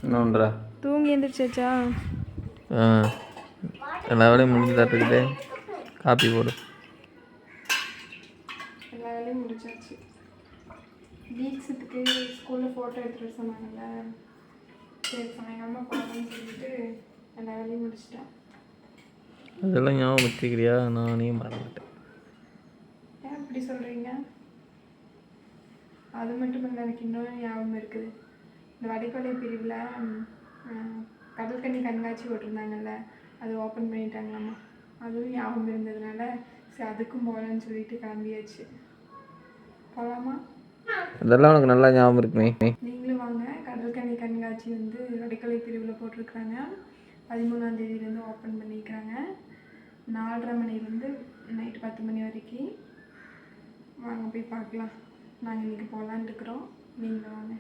என்னன்றா தூங்கி எழுந்திரிச்சாச்சா? எல்லா வேலையும் முடிஞ்சு தட்டுக்கிட்டே காப்பி போடு. எல்லா வேலையும் முடிச்சாச்சு. தீக்ஷத்துக்கு ஸ்கூலில் ஃபோட்டோ எடுத்துகிட்டு சொன்னாங்கல்ல, சரி சாயங்காலமாக போகலான்னு சொல்லிட்டு எல்லா வேலையும் முடிச்சிட்டேன். அதெல்லாம் ஞாபகம் வச்சுக்கிறியா? நானே மறந்துட்டேன். ஏன் இப்படி சொல்கிறீங்க? அது மட்டும் இல்லை, எனக்கு இன்னொரு ஞாபகம் இருக்குது. இந்த வடைக்கொலை பிரிவில் கடற்கன்னி கண்காட்சி போட்டிருந்தாங்கல்ல, அது ஓப்பன் பண்ணிட்டாங்களாம்மா. அதுவும் ஞாபகம் இருந்ததுனால சரி அதுக்கும் போகலான்னு சொல்லிட்டு கிளம்பியாச்சு. போகலாமா? அதெல்லாம் உனக்கு நல்லா ஞாபகம் இருக்குமே. நீங்களும் வாங்க. கடற்கன்னி கண்காட்சி வந்து வடைக்கொலை பிரிவில் போட்டிருக்காங்க. 13ஆம் தேதியிலேருந்து ஓப்பன் பண்ணிக்கிறாங்க. 4:30 மணிலேருந்து நைட்டு 10 மணி வரைக்கும். வாங்க போய் பார்க்கலாம். நாங்கள் இன்றைக்கி போகலான்னு இருக்கிறோம். நீங்களும் வாங்க.